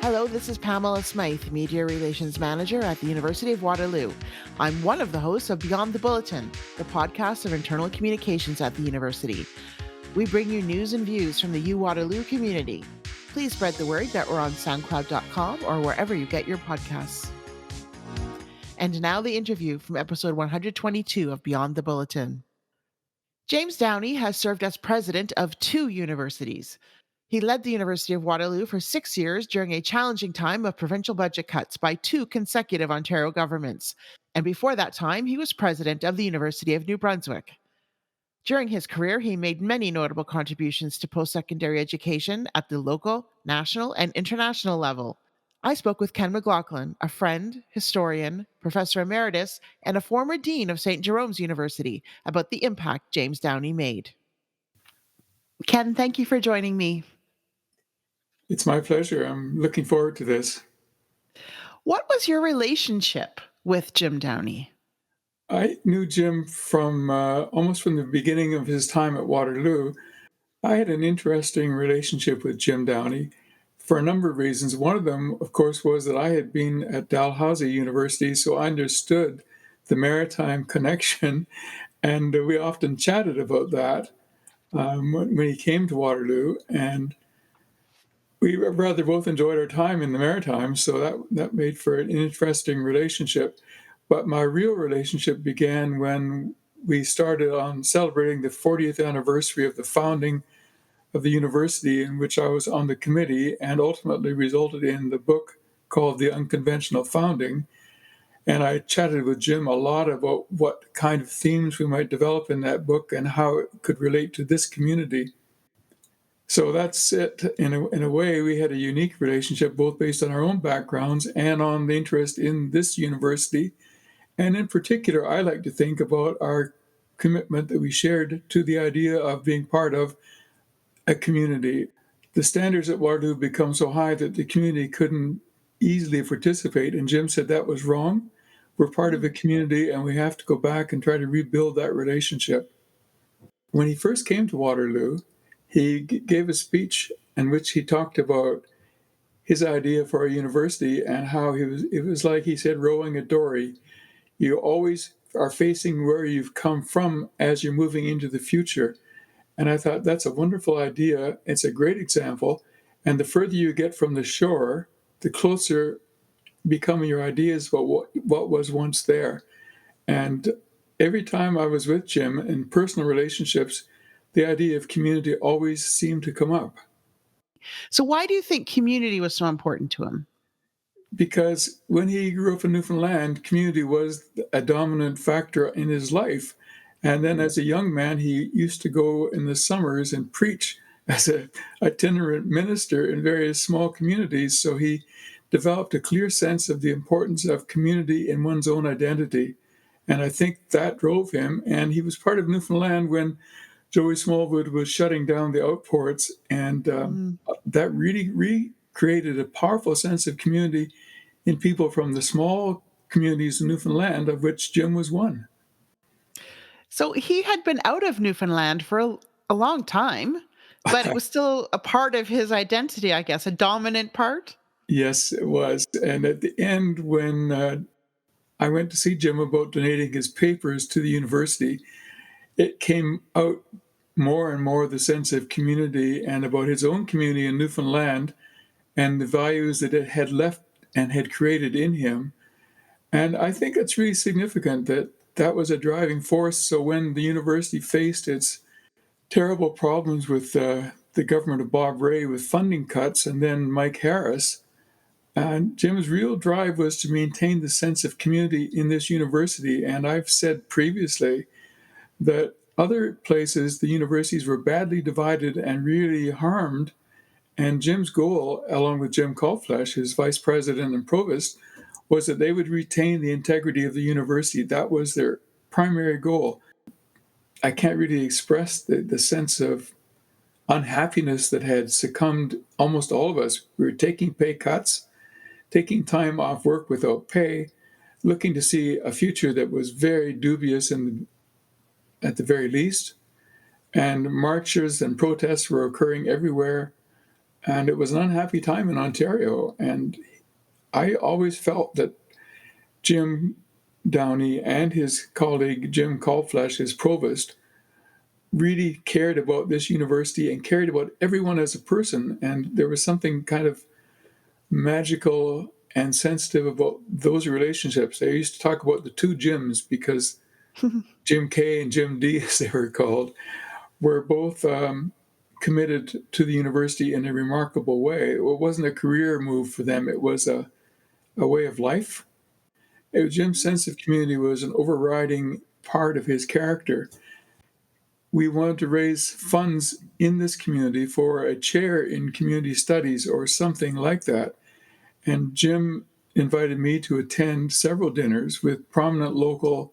Hello, this is Pamela Smythe, Media Relations Manager at the University of Waterloo. I'm one of the hosts of Beyond the Bulletin, the podcast of internal communications at the university. We bring you news and views from the U Waterloo community. Please spread the word that we're on SoundCloud.com or wherever you get your podcasts. And now the interview from episode 122 of Beyond the Bulletin. James Downey has served as president of two universities. He led the University of Waterloo for 6 years during a challenging time of provincial budget cuts by two consecutive Ontario governments. And before that time, he was president of the University of New Brunswick. During his career, he made many notable contributions to post-secondary education at the local, national, and international level. I spoke with Ken McLaughlin, a friend, historian, professor emeritus, and a former dean of St. Jerome's University, about the impact James Downey made. Ken, thank you for joining me. It's my pleasure. I'm looking forward to this. What was your relationship with Jim Downey? I knew Jim from almost from the beginning of his time at Waterloo. I had an interesting relationship with Jim Downey for a number of reasons. One of them, of course, was that I had been at Dalhousie University, so I understood the maritime connection, and we often chatted about that when he came to Waterloo. And we rather both enjoyed our time in the Maritimes, so that made for an interesting relationship. But my real relationship began when we started on celebrating the 40th anniversary of the founding of the university, in which I was on the committee, and ultimately resulted in the book called The Unconventional Founding. And I chatted with Jim a lot about what kind of themes we might develop in that book and how it could relate to this community. So that's it. In a way, we had a unique relationship, both based on our own backgrounds and on the interest in this university. And in particular, I like to think about our commitment that we shared to the idea of being part of a community. The standards at Waterloo become so high that the community couldn't easily participate. And Jim said that was wrong. We're part of a community, and we have to go back and try to rebuild that relationship. When he first came to Waterloo, he gave a speech in which he talked about his idea for a university and how it was like he said, rowing a dory. You always are facing where you've come from as you're moving into the future. And I thought, that's a wonderful idea. It's a great example. And the further you get from the shore, the closer become your ideas about what was once there. And every time I was with Jim in personal relationships, the idea of community always seemed to come up. So, why do you think community was so important to him? Because when he grew up in Newfoundland, community was a dominant factor in his life. And then as a young man, he used to go in the summers and preach as an itinerant minister in various small communities. So he developed a clear sense of the importance of community in one's own identity. And I think that drove him. And he was part of Newfoundland when Joey Smallwood was shutting down the outports. And that really recreated a powerful sense of community in people from the small communities in Newfoundland, of which Jim was one. So, he had been out of Newfoundland for a long time, but it was still a part of his identity, I guess, a dominant part. Yes, it was. And at the end, when I went to see Jim about donating his papers to the university, it came out more and more the sense of community and about his own community in Newfoundland and the values that it had left and had created in him. And I think it's really significant that that was a driving force. So when the university faced its terrible problems with the government of Bob Rae with funding cuts and then Mike Harris, and Jim's real drive was to maintain the sense of community in this university. And I've said previously that other places, the universities were badly divided and really harmed. And Jim's goal, along with Jim Colflesh, his vice president and provost, was that they would retain the integrity of the university. That was their primary goal. I can't really express the sense of unhappiness that had succumbed almost all of us. We were taking pay cuts, taking time off work without pay, looking to see a future that was very dubious at the very least. And marches and protests were occurring everywhere. and it was an unhappy time in Ontario. And I always felt that Jim Downey and his colleague Jim Callflesh, his provost, really cared about this university and cared about everyone as a person. And there was something kind of magical and sensitive about those relationships. They used to talk about the two Jims because Jim K and Jim D, as they were called, were both committed to the university in a remarkable way. It wasn't a career move for them, it was a way of life. Jim's sense of community was an overriding part of his character. We wanted to raise funds in this community for a chair in community studies or something like that. And Jim invited me to attend several dinners with prominent local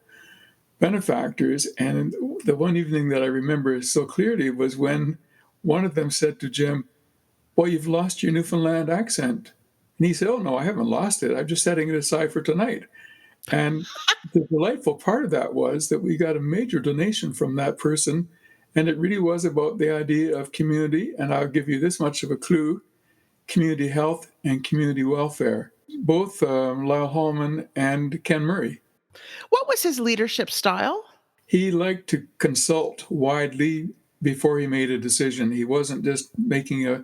benefactors. And the one evening that I remember so clearly was when one of them said to Jim, "Well, you've lost your Newfoundland accent." And he said, "Oh, no, I haven't lost it. I'm just setting it aside for tonight." And the delightful part of that was that we got a major donation from that person. And it really was about the idea of community. And I'll give you this much of a clue: community health and community welfare. Both Lyle Hallman and Ken Murray. What was his leadership style? He liked to consult widely before he made a decision. He wasn't just making a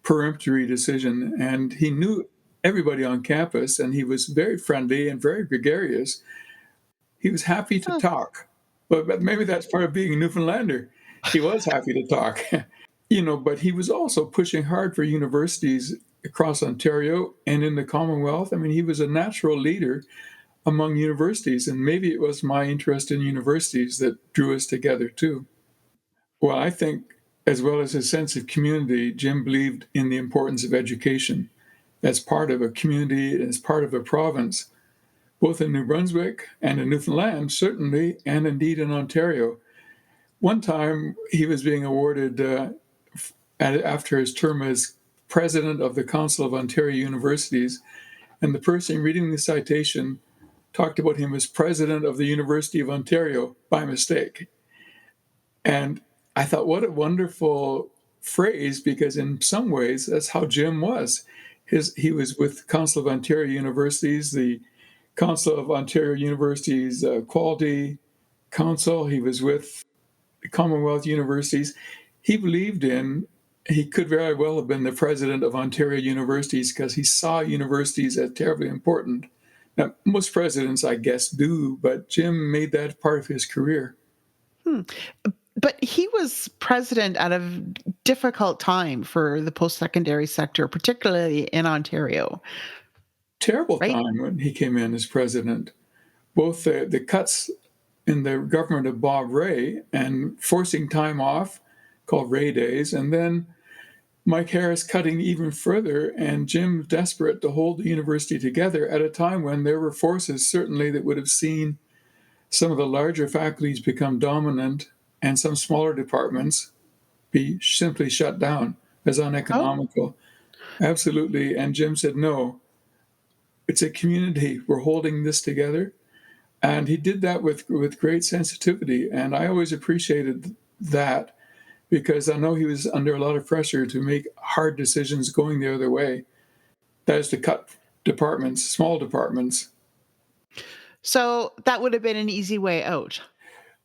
peremptory decision, and he knew everybody on campus, and he was very friendly and very gregarious. He was happy to Huh. talk, but maybe that's part of being a Newfoundlander. He was happy to talk, but he was also pushing hard for universities across Ontario and in the Commonwealth. I mean, he was a natural leader among universities, and maybe it was my interest in universities that drew us together too. Well, I think, as well as his sense of community, Jim believed in the importance of education as part of a community, as part of a province, both in New Brunswick and in Newfoundland, certainly, and indeed in Ontario. One time he was being awarded, after his term as president of the Council of Ontario Universities, and the person reading the citation talked about him as president of the University of Ontario by mistake. And I thought, what a wonderful phrase, because in some ways that's how Jim was. He was with Council of Ontario Universities, the Council of Ontario Universities Quality Council. He was with the Commonwealth Universities. He could very well have been the president of Ontario Universities because he saw universities as terribly important. Now, most presidents, I guess, do, but Jim made that part of his career. But he was president at a difficult time for the post-secondary sector, particularly in Ontario. Terrible Right? time when he came in as president. Both the cuts in the government of Bob Rae and forcing time off, called Rae Days, and then Mike Harris cutting even further, and Jim desperate to hold the university together at a time when there were forces certainly that would have seen some of the larger faculties become dominant and some smaller departments be simply shut down as Oh, uneconomical. Absolutely. And Jim said, no, it's a community. We're holding this together. And he did that with great sensitivity. And I always appreciated that because I know he was under a lot of pressure to make hard decisions going the other way. That is to cut departments, small departments. so that would have been an easy way out.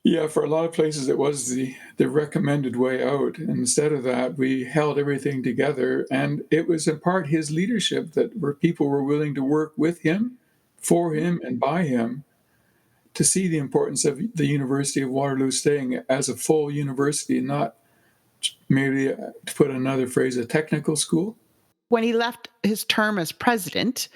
Yeah, for a lot of places, it was the recommended way out. And instead of that, we held everything together. And it was in part his leadership where people were willing to work with him, for him, and by him to see the importance of the University of Waterloo staying as a full university, not maybe, to put another phrase, a technical school. When he left his term as president,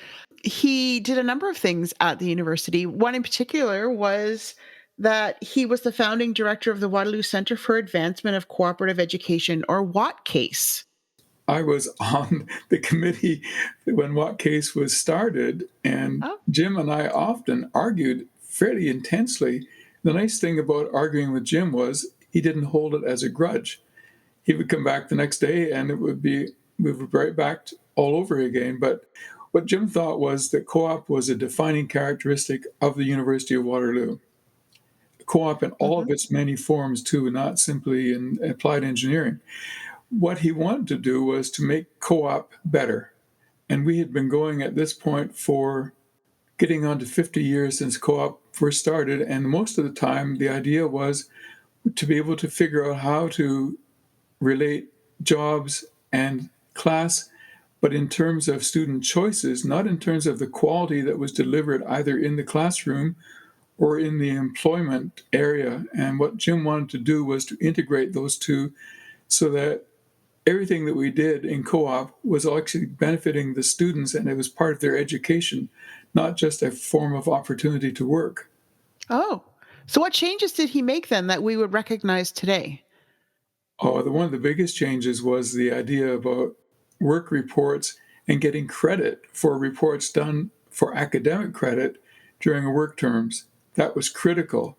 he did a number of things at the university. One in particular was that he was the founding director of the Waterloo Centre for Advancement of Cooperative Education, or WATCASE. I was on the committee when WATCASE was started, and Oh, Jim and I often argued fairly intensely. The nice thing about arguing with Jim was he didn't hold it as a grudge. He would come back the next day and we would be right back all over again. But what Jim thought was that co-op was a defining characteristic of the University of Waterloo. Co-op in all of its many forms too, not simply in applied engineering. What he wanted to do was to make co-op better. And we had been going at this point for getting on to 50 years since co-op first started. And most of the time, the idea was to be able to figure out how to relate jobs and class, but in terms of student choices, not in terms of the quality that was delivered either in the classroom or in the employment area. And what Jim wanted to do was to integrate those two so that everything that we did in co-op was actually benefiting the students and it was part of their education, not just a form of opportunity to work. Oh, so what changes did he make then that we would recognize today? One of the biggest changes was the idea about work reports and getting credit for reports done for academic credit during work terms. That was critical.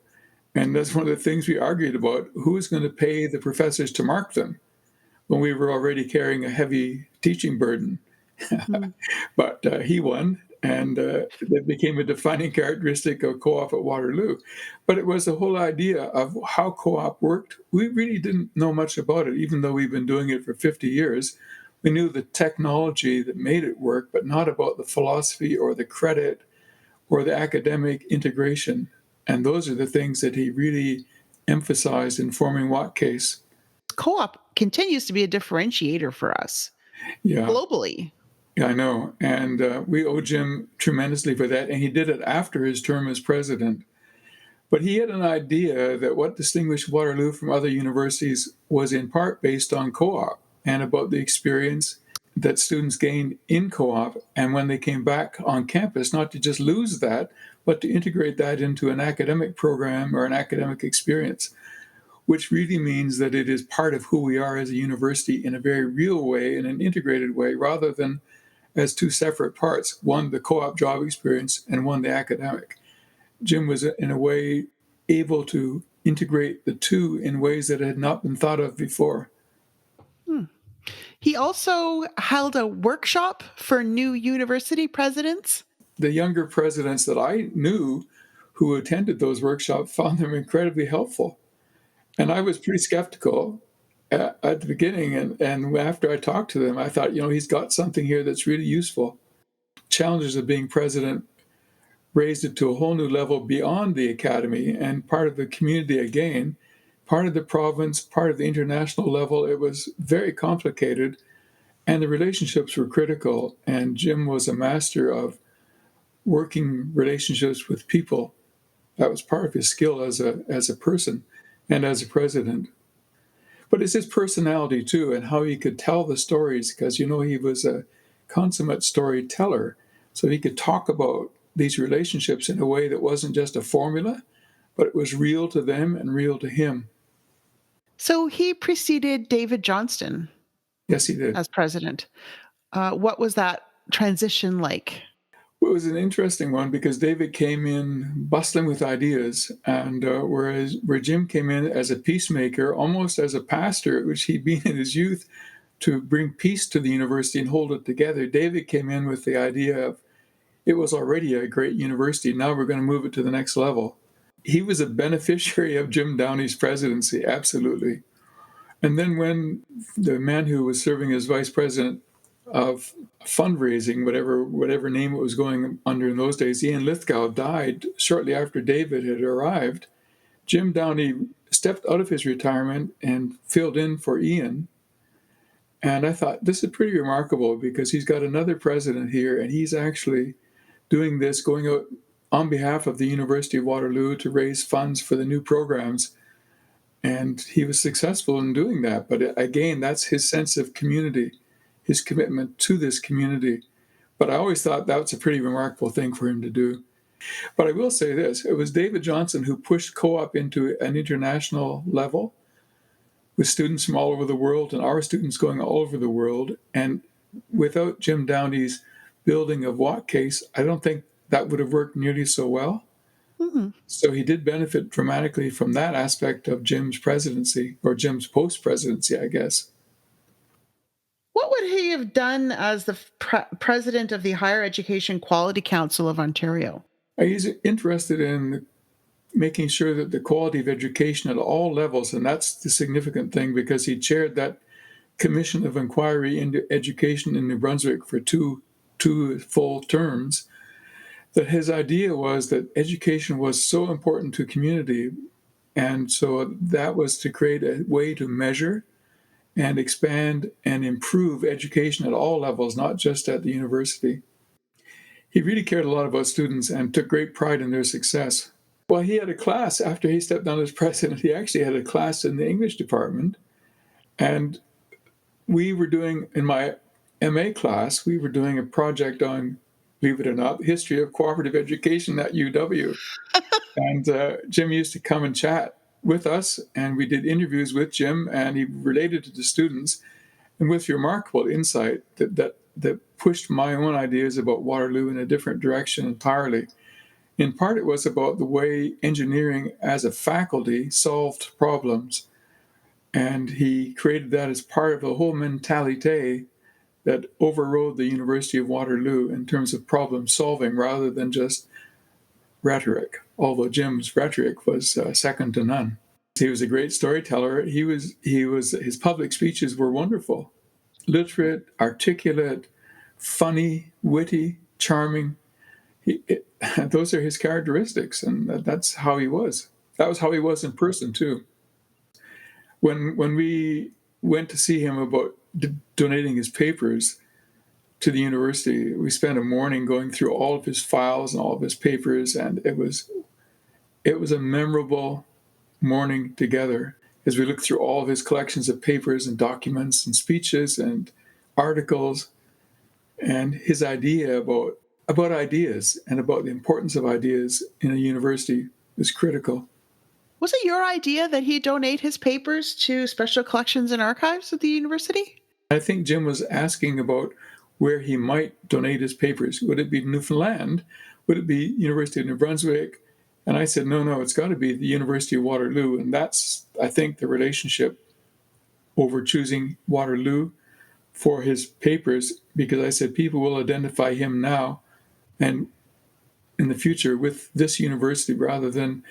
And that's one of the things we argued about. Who is going to pay the professors to mark them when we were already carrying a heavy teaching burden? Hmm. But he won, and it became a defining characteristic of co-op at Waterloo. But it was the whole idea of how co-op worked. We really didn't know much about it, even though we've been doing it for 50 years. We knew the technology that made it work, but not about the philosophy or the credit or the academic integration. And those are the things that he really emphasized in forming Wattcase. Co-op continues to be a differentiator for us Yeah, globally. yeah, I know. And we owe Jim tremendously for that. And he did it after his term as president. But he had an idea that what distinguished Waterloo from other universities was in part based on co op and about the experience that students gained in co op. And when they came back on campus, not to just lose that, but to integrate that into an academic program or an academic experience, which really means that it is part of who we are as a university in a very real way, in an integrated way, rather than as two separate parts, one the co-op job experience and one the academic. Jim was in a way able to integrate the two in ways that had not been thought of before. Hmm. He also held a workshop for new university presidents. The younger presidents that I knew who attended those workshops found them incredibly helpful. And I was pretty skeptical at the beginning. And after I talked to them, I thought, he's got something here that's really useful. Challenges of being president raised it to a whole new level beyond the academy and part of the community again, part of the province, part of the international level. It was very complicated, and the relationships were critical. And Jim was a master of working relationships with people. That was part of his skill as a person and as a president. But it's his personality too, and how he could tell the stories, because he was a consummate storyteller. So he could talk about these relationships in a way that wasn't just a formula, but it was real to them and real to him. So he preceded David Johnston Yes, he did. as president. What was that transition like? It was an interesting one because David came in bustling with ideas, and where Jim came in as a peacemaker, almost as a pastor, which he'd been in his youth, to bring peace to the university and hold it together. David came in with the idea of it was already a great university. Now we're going to move it to the next level. He was a beneficiary of Jim Downey's presidency, absolutely. And then when the man who was serving as vice president of fundraising, whatever name it was going under in those days, Ian Lithgow, died shortly after David had arrived, Jim Downey stepped out of his retirement and filled in for Ian. And I thought, this is pretty remarkable because he's got another president here and he's actually doing this, going out on behalf of the University of Waterloo to raise funds for the new programs. And he was successful in doing that. But again, that's his sense of community, his commitment to this community. But I always thought that was a pretty remarkable thing for him to do. But I will say this, it was David Johnson who pushed co-op into an international level with students from all over the world and our students going all over the world. And without Jim Downey's building of Wattcase, I don't think that would have worked nearly so well. Mm-hmm. So he did benefit dramatically from that aspect of Jim's presidency, or Jim's post-presidency, I guess. What would he have done as the president of the Higher Education Quality Council of Ontario? He's interested in making sure that the quality of education at all levels, and that's the significant thing because he chaired that commission of inquiry into education in New Brunswick for two full terms, that his idea was that education was so important to community. And so that was to create a way to measure and expand and improve education at all levels, not just at the university. He really cared a lot about students and took great pride in their success. Well, he had a class after he stepped down as president. He actually had a class in the English department. And we were doing, in my MA class, we were doing a project on, believe it or not, the history of cooperative education at UW. And Jim used to come and chat with us, and we did interviews with Jim, and he related to the students, and with remarkable insight that pushed my own ideas about Waterloo in a different direction entirely. In part, it was about the way engineering as a faculty solved problems, and he created that as part of the whole mentalite that overrode the University of Waterloo in terms of problem solving rather than just rhetoric, although Jim's rhetoric was second to none. He was a great storyteller. His public speeches were wonderful, literate, articulate, funny, witty, charming. Those are his characteristics, and that's how he was. That was how he was in person too. When we went to see him about donating his papers to the university, we spent a morning going through all of his files and all of his papers, and it was a memorable morning together as we looked through all of his collections of papers and documents and speeches and articles, and his idea about ideas and about the importance of ideas in a university was critical. Was it your idea that he donate his papers to special collections and archives at the university? I think Jim was asking about where he might donate his papers. Would it be Newfoundland? Would it be University of New Brunswick? And I said, no, it's got to be the University of Waterloo. And that's, I think, the relationship over choosing Waterloo for his papers, because I said people will identify him now and in the future with this university rather than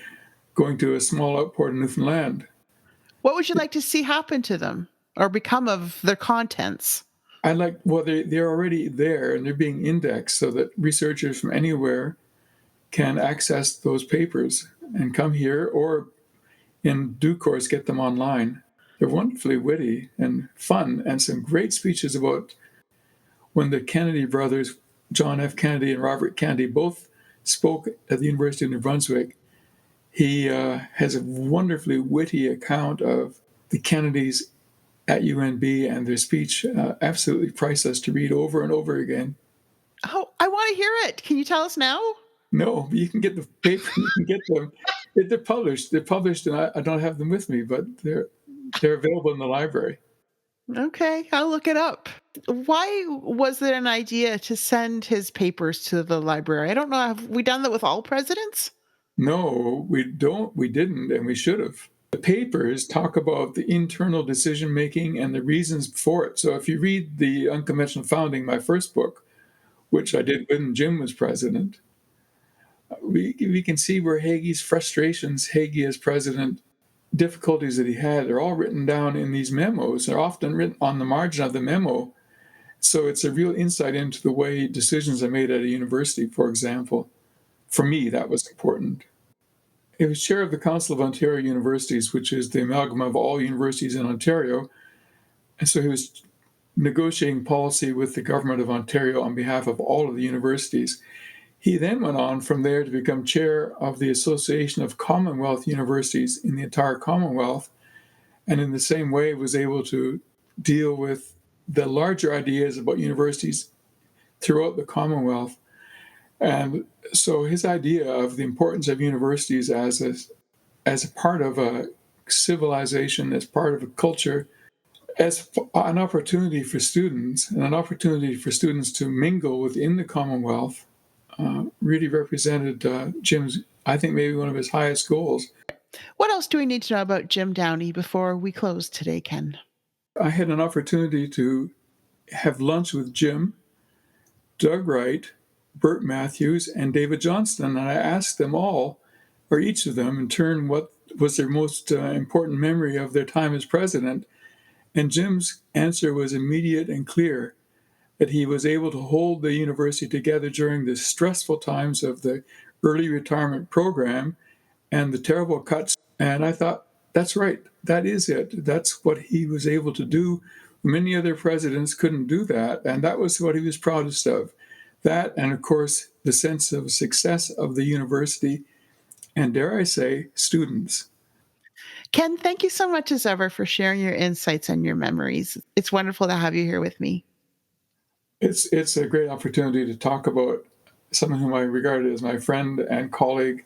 going to a small outport in Newfoundland. What would you like to see happen to them or become of their contents? They're already there and they're being indexed so that researchers from anywhere can access those papers and come here, or in due course get them online. They're wonderfully witty and fun, and some great speeches about when the Kennedy brothers, John F. Kennedy and Robert Kennedy, both spoke at the University of New Brunswick. He has a wonderfully witty account of the Kennedys at UNB and their speech, absolutely priceless to read over and over again. Oh, I want to hear it. Can you tell us now? No, you can get the paper. You can get them. They're published. They're published, and I don't have them with me, but they're available in the library. Okay, I'll look it up. Why was it an idea to send his papers to the library? I don't know. Have we done that with all presidents? No, we don't. We didn't, and we should have. The papers talk about the internal decision making and the reasons for it. So if you read The Unconventional Founding, my first book, which I did when Jim was president, we can see where Hagee's frustrations, Hagee as president, difficulties that he had, they're all written down in these memos. They're often written on the margin of the memo. So it's a real insight into the way decisions are made at a university, for example. For me, that was important. He was chair of the Council of Ontario Universities, which is the amalgam of all universities in Ontario. And so he was negotiating policy with the government of Ontario on behalf of all of the universities. He then went on from there to become chair of the Association of Commonwealth Universities in the entire Commonwealth, and in the same way was able to deal with the larger ideas about universities throughout the Commonwealth. And so his idea of the importance of universities as a part of a civilization, as part of a culture, as an opportunity for students, and an opportunity for students to mingle within the Commonwealth, really represented Jim's, I think, maybe one of his highest goals. What else do we need to know about Jim Downey before we close today, Ken? I had an opportunity to have lunch with Jim, Doug Wright, Burt Matthews, and David Johnston, and I asked them all, or each of them in turn, what was their most important memory of their time as president. And Jim's answer was immediate and clear, that he was able to hold the university together during the stressful times of the early retirement program and the terrible cuts. And I thought, that's right. That is it. That's what he was able to do. Many other presidents couldn't do that. And that was what he was proudest of. That, and of course, the sense of success of the university, and dare I say, students. Ken, thank you so much as ever for sharing your insights and your memories. It's wonderful to have you here with me. It's a great opportunity to talk about someone whom I regard as my friend and colleague,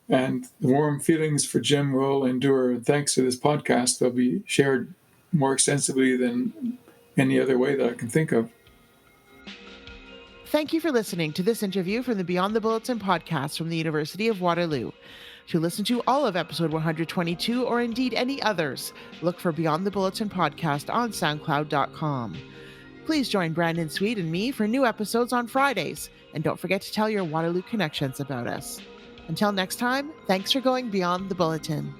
and the warm feelings for Jim will endure. And thanks to this podcast, they'll be shared more extensively than any other way that I can think of. Thank you for listening to this interview from the Beyond the Bulletin podcast from the University of Waterloo. To listen to all of episode 122 or indeed any others, look for Beyond the Bulletin podcast on SoundCloud.com. Please join Brandon Sweet and me for new episodes on Fridays, and don't forget to tell your Waterloo connections about us. Until next time, thanks for going Beyond the Bulletin.